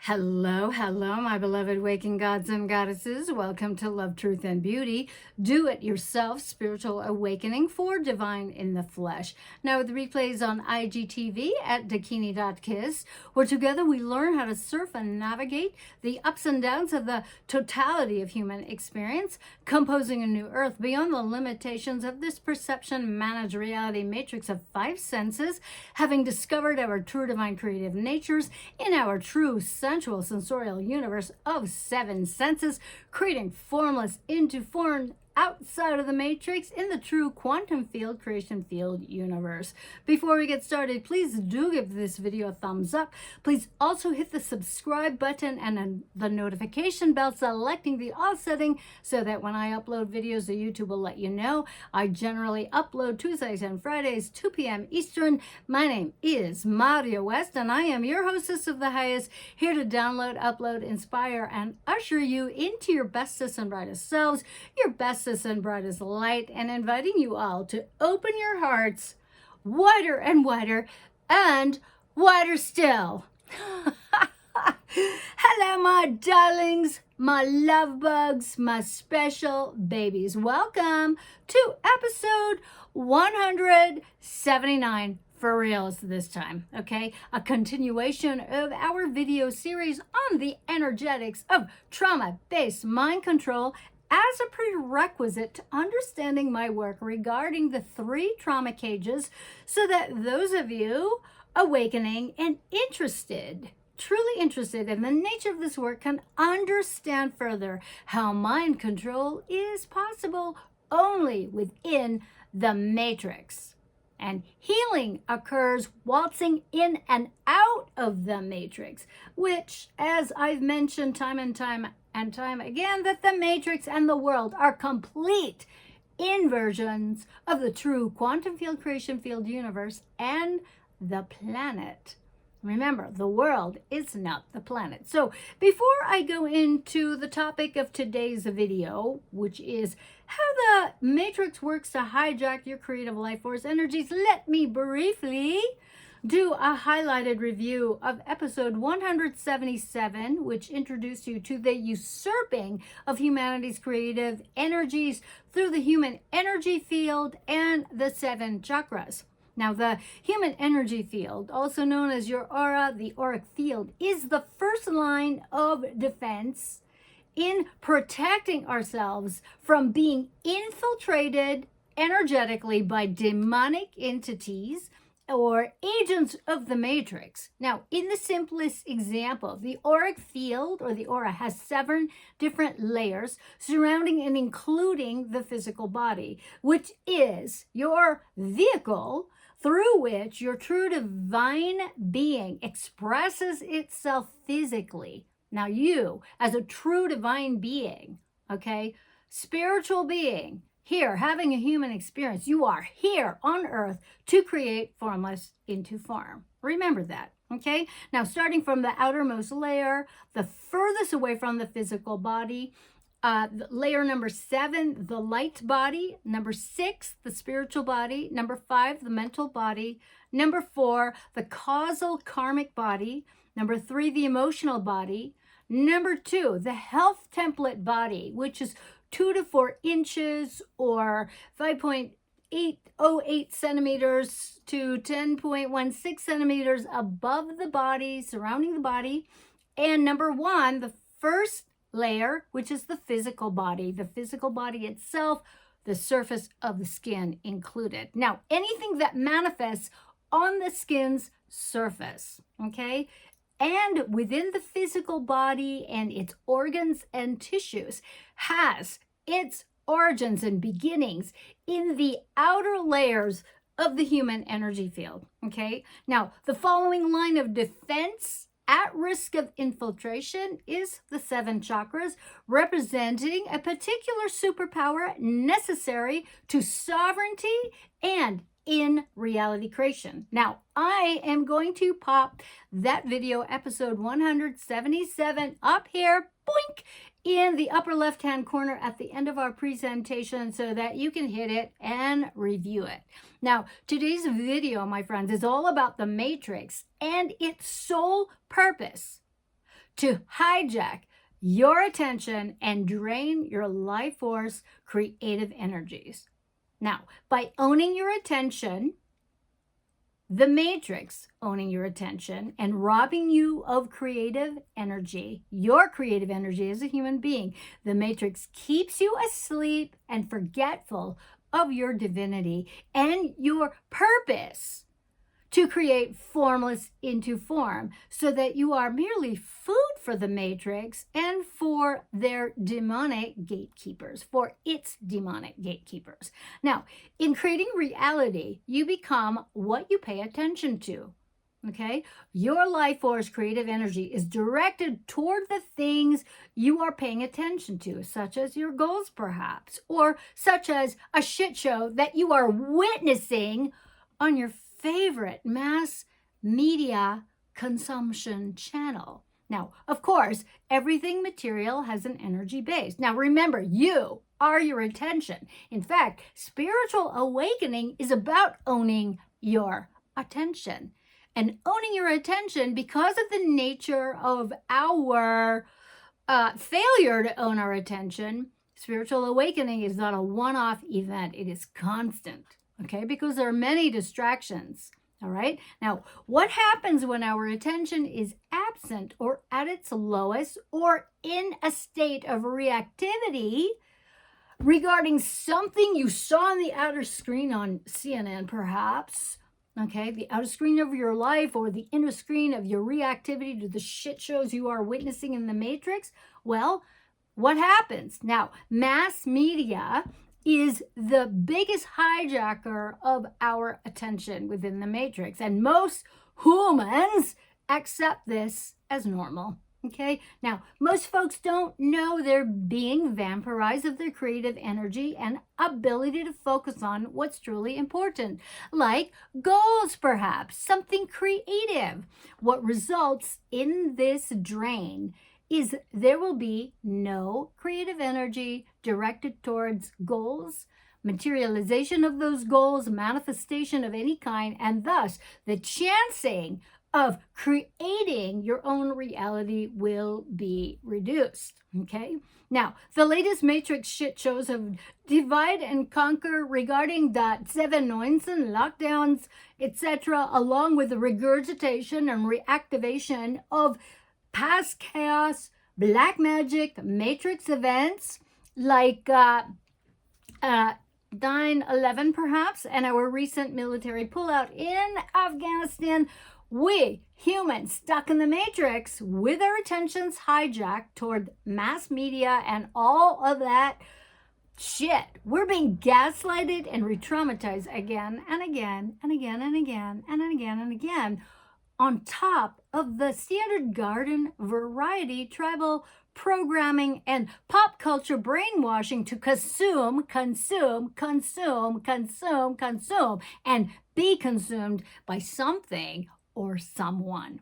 Hello, hello, my beloved waking gods and goddesses. Welcome to Love, Truth, and Beauty. Do it yourself, spiritual awakening for divine in the flesh. Now with the replays on IGTV at dakini.kiss, where together we learn how to surf and navigate the ups and downs of the totality of human experience, composing a new earth beyond the limitations of this perception managed reality matrix of five senses, having discovered our true divine creative natures in our true sensual sensorial universe of seven senses, creating formless into form outside of the matrix in the true quantum field creation field universe. Before we get started, please do give this video a thumbs up. Please also hit the subscribe button and the notification bell, selecting the all setting so that when I upload videos, the YouTube will let you know. I generally upload Tuesdays and Fridays, 2 p.m. Eastern. My name is Maria West, and I am your hostess of the highest, here to download, upload, inspire, and usher you into your bestest and brightest selves, your bestest and brightest light, and inviting you all to open your hearts wider and wider and wider still. Hello, my darlings, my love bugs, my special babies. Welcome to episode 179. For reals this time, okay? A continuation of our video series on the energetics of trauma-based mind control as a prerequisite to understanding my work regarding the 3 trauma cages, so that those of you awakening and truly interested in the nature of this work can understand further how mind control is possible only within the matrix. And healing occurs waltzing in and out of the matrix, which, as I've mentioned time and time again, that the matrix and the world are complete inversions of the true quantum field creation field universe and the planet. Remember, the world is not the planet. So before I go into the topic of today's video, which is how the matrix works to hijack your creative life force energies, let me briefly do a highlighted review of episode 177, which introduced you to the usurping of humanity's creative energies through the human energy field and the 7 chakras. Now, the human energy field, also known as your aura, the auric field, is the first line of defense in protecting ourselves from being infiltrated energetically by demonic entities or agents of the matrix. Now, in the simplest example, the auric field or the aura has 7 different layers surrounding and including the physical body, which is your vehicle through which your true divine being expresses itself physically. Now, you, as a true divine being, okay, spiritual being, here having a human experience, you are here on earth to create formless into form. Remember that, okay? Now, starting from the outermost layer, the furthest away from the physical body, layer number 7, the light body. Number 6, the spiritual body. Number 5, the mental body. Number 4, the causal karmic body. Number 3, the emotional body. Number 2, the health template body, which is 2 to 4 inches or 5.808 centimeters to 10.16 centimeters above the body, surrounding the body. And number 1, the first layer, which is the physical body itself, the surface of the skin included. Now, anything that manifests on the skin's surface, okay, and within the physical body and its organs and tissues has its origins and beginnings in the outer layers of the human energy field, okay? Now, the following line of defense at risk of infiltration is the 7 chakras, representing a particular superpower necessary to sovereignty and in reality creation. Now, I am going to pop that video, episode 177, up here, boink, in the upper left-hand corner at the end of our presentation so that you can hit it and review it. Now, today's video, my friends, is all about the matrix and its sole purpose to hijack your attention and drain your life force creative energies. Now, by owning your attention, the matrix owning your attention and robbing you of creative energy, your creative energy as a human being, the matrix keeps you asleep and forgetful of your divinity and your purpose to create formless into form, so that you are merely food for the matrix and for their demonic gatekeepers, for its demonic gatekeepers. Now, in creating reality, you become what you pay attention to. Okay, your life force creative energy is directed toward the things you are paying attention to, such as your goals perhaps, or such as a shit show that you are witnessing on your favorite mass media consumption channel. Now, of course, everything material has an energy base. Now, remember, you are your attention. In fact, spiritual awakening is about owning your attention. And owning your attention, because of the nature of our failure to own our attention, spiritual awakening is not a one-off event. It is constant. Okay, because there are many distractions. All right. Now, what happens when our attention is absent or at its lowest or in a state of reactivity regarding something you saw on the outer screen on CNN, perhaps? Okay, the outer screen of your life or the inner screen of your reactivity to the shit shows you are witnessing in the matrix? Well, what happens? Now, mass media is the biggest hijacker of our attention within the matrix. And most humans accept this as normal. Okay, now most folks don't know they're being vampirized of their creative energy and ability to focus on what's truly important, like goals, perhaps, something creative. What results in this drain is there will be no creative energy directed towards goals, materialization of those goals, manifestation of any kind, and thus the chancing of creating your own reality will be reduced. Okay. Now, the latest Matrix shit shows of divide and conquer regarding the 7/19 lockdowns, etc., along with the regurgitation and reactivation of past chaos, black magic, matrix events like 9/11 perhaps, and our recent military pullout in Afghanistan, we humans stuck in the matrix with our attentions hijacked toward mass media and all of that shit. We're being gaslighted and re-traumatized again and again and again and again and again and again, on top of the standard garden variety tribal programming and pop culture brainwashing to consume, and be consumed by something or someone.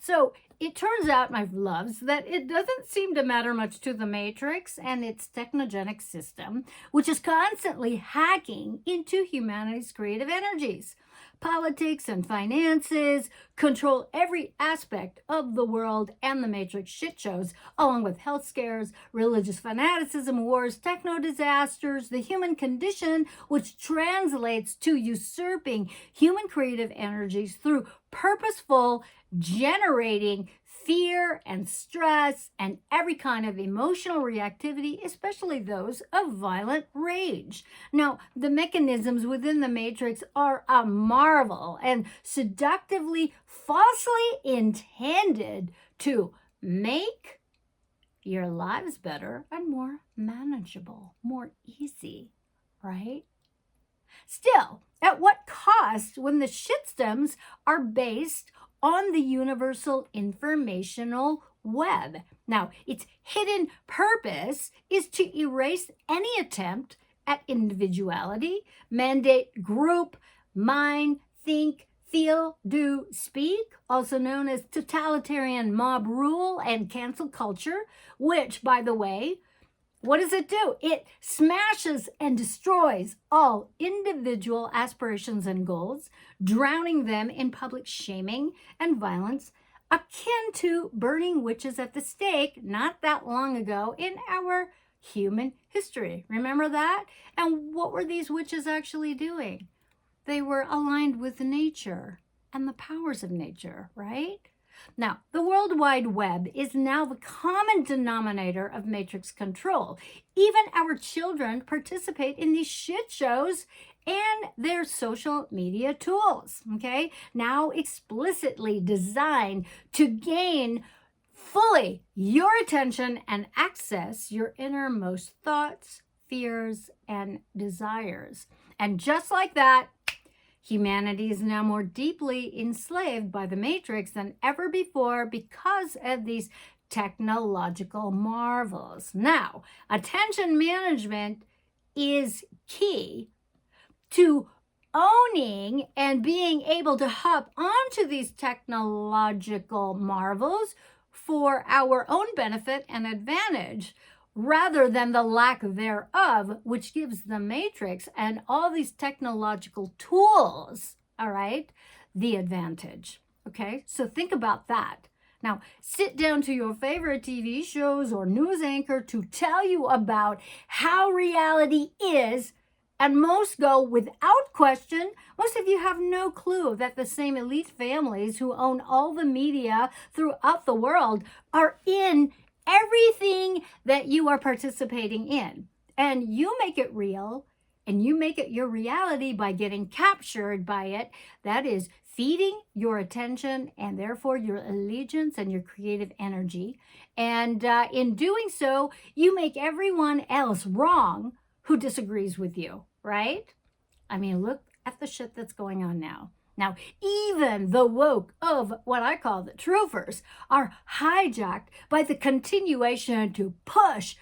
So it turns out, my loves, that it doesn't seem to matter much to the Matrix and its technogenic system, which is constantly hacking into humanity's creative energies. Politics and finances control every aspect of the world and the Matrix shit shows, along with health scares, religious fanaticism, wars, techno disasters, the human condition, which translates to usurping human creative energies through purposeful generating fear and stress and every kind of emotional reactivity, especially those of violent rage. Now, the mechanisms within the Matrix are a marvel and seductively, falsely intended to make your lives better and more manageable, more easy, right? Still, at what cost when the shitstems are based on the universal informational web? Now, its hidden purpose is to erase any attempt at individuality, mandate group, mind, think, feel, do, speak, also known as totalitarian mob rule and cancel culture, which, by the way, what does it do? It smashes and destroys all individual aspirations and goals, drowning them in public shaming and violence akin to burning witches at the stake not that long ago in our human history. Remember that? And what were these witches actually doing? They were aligned with nature and the powers of nature, right? Now, the World Wide Web is now the common denominator of matrix control. Even our children participate in these shit shows and their social media tools, okay? Now explicitly designed to gain fully your attention and access your innermost thoughts, fears, and desires. And just like that, humanity is now more deeply enslaved by the matrix than ever before because of these technological marvels. Now, attention management is key to owning and being able to hop onto these technological marvels for our own benefit and advantage, rather than the lack thereof, which gives the matrix and all these technological tools, all right, the advantage. Okay, so think about that. Now, sit down to your favorite TV shows or news anchor to tell you about how reality is, and most go without question. Most of you have no clue that the same elite families who own all the media throughout the world are in everything that you are participating in. And you make it real, and you make it your reality by getting captured by it. That is feeding your attention and therefore your allegiance and your creative energy. And in doing so, you make everyone else wrong who disagrees with you, right? I mean, look at the shit that's going on now. Now, even the woke of what I call the truthers are hijacked by the continuation to push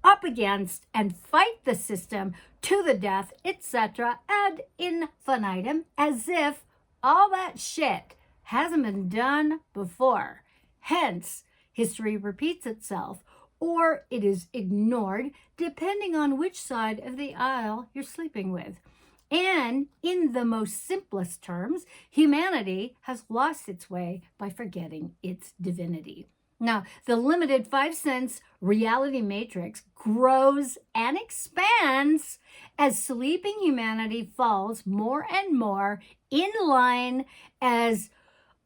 up against and fight the system to the death, etc., ad infinitum, as if all that shit hasn't been done before. Hence, history repeats itself, or it is ignored, depending on which side of the aisle you're sleeping with. And in the most simplest terms, humanity has lost its way by forgetting its divinity. Now, the limited 5 cents reality matrix grows and expands as sleeping humanity falls more and more in line as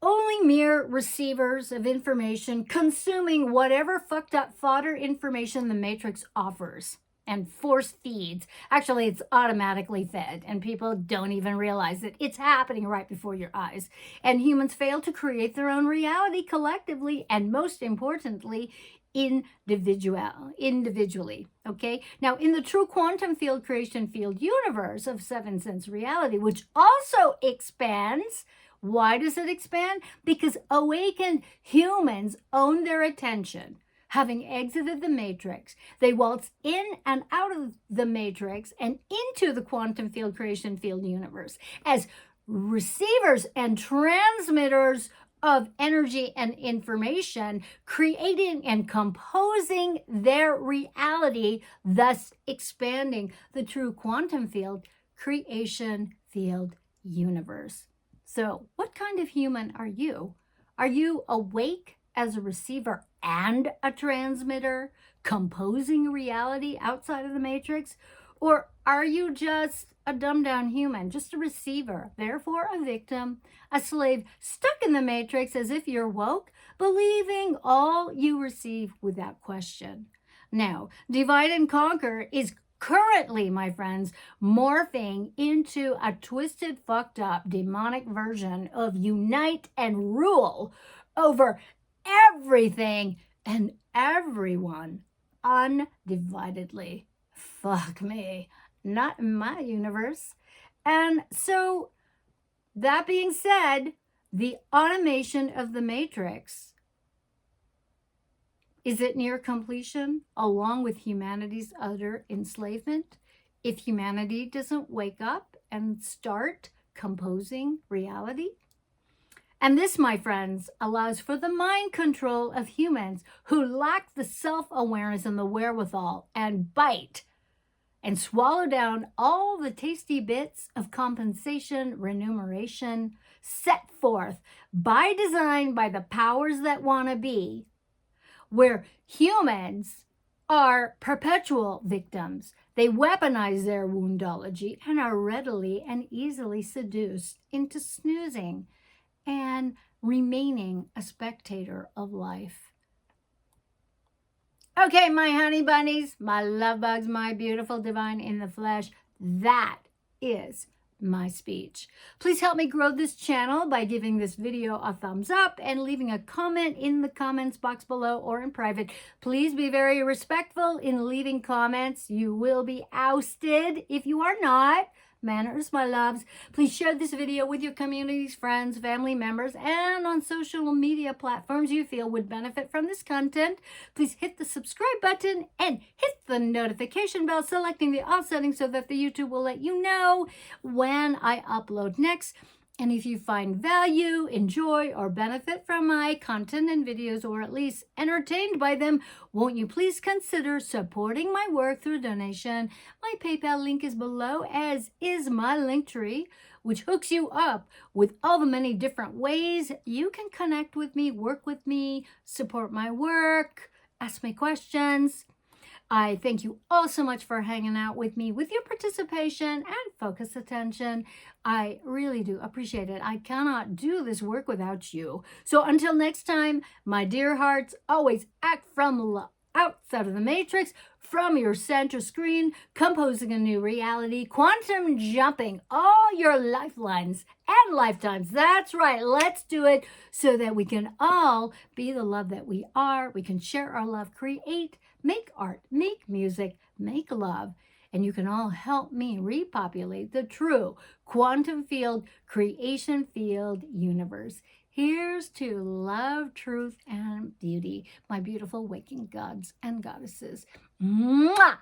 only mere receivers of information, consuming whatever fucked up fodder information the matrix offers and force feeds. Actually, it's automatically fed, and people don't even realize that it's happening right before your eyes. And humans fail to create their own reality collectively, and most importantly, individually. Okay, now in the true quantum field creation field universe of 7 sense reality, which also expands. Why does it expand? Because awakened humans own their attention. Having exited the matrix, they waltz in and out of the matrix and into the quantum field creation field universe as receivers and transmitters of energy and information, creating and composing their reality, thus expanding the true quantum field creation field universe. So, what kind of human are you? Are you awake as a receiver and a transmitter, composing reality outside of the matrix? Or are you just a dumbed down human, just a receiver, therefore a victim, a slave stuck in the matrix as if you're woke, believing all you receive without question? Now, divide and conquer is currently, my friends, morphing into a twisted, fucked up, demonic version of unite and rule over everything and everyone undividedly. Fuck me, not in my universe. And so, that being said, the automation of the matrix, is it near completion along with humanity's utter enslavement? If humanity doesn't wake up and start composing reality? And this, my friends, allows for the mind control of humans who lack the self-awareness and the wherewithal and bite and swallow down all the tasty bits of compensation, remuneration, set forth by design by the powers that want to be, where humans are perpetual victims. They weaponize their woundology and are readily and easily seduced into snoozing and remaining a spectator of life. Okay, my honey bunnies, my love bugs, my beautiful divine in the flesh, that is my speech. Please help me grow this channel by giving this video a thumbs up and leaving a comment in the comments box below or in private. Please be very respectful in leaving comments. You will be ousted if you are not. Manners, my loves. Please share this video with your communities, friends, family members, and on social media platforms you feel would benefit from this content. Please hit the subscribe button and hit the notification bell, selecting the all settings so that the YouTube will let you know when I upload next. And if you find value, enjoy, or benefit from my content and videos, or at least entertained by them, won't you please consider supporting my work through donation? My PayPal link is below, as is my Linktree, which hooks you up with all the many different ways you can connect with me, work with me, support my work, ask me questions. I thank you all so much for hanging out with me, with your participation and focused attention. I really do appreciate it. I cannot do this work without you. So until next time, my dear hearts, always act from love, outside of the matrix, from your center screen, composing a new reality, quantum jumping all your lifelines and lifetimes. That's right. Let's do it so that we can all be the love that we are. We can share our love, create, make art, make music, make love, and you can all help me repopulate the true quantum field, creation field universe. Here's to love, truth, and beauty, my beautiful waking gods and goddesses. Mwah!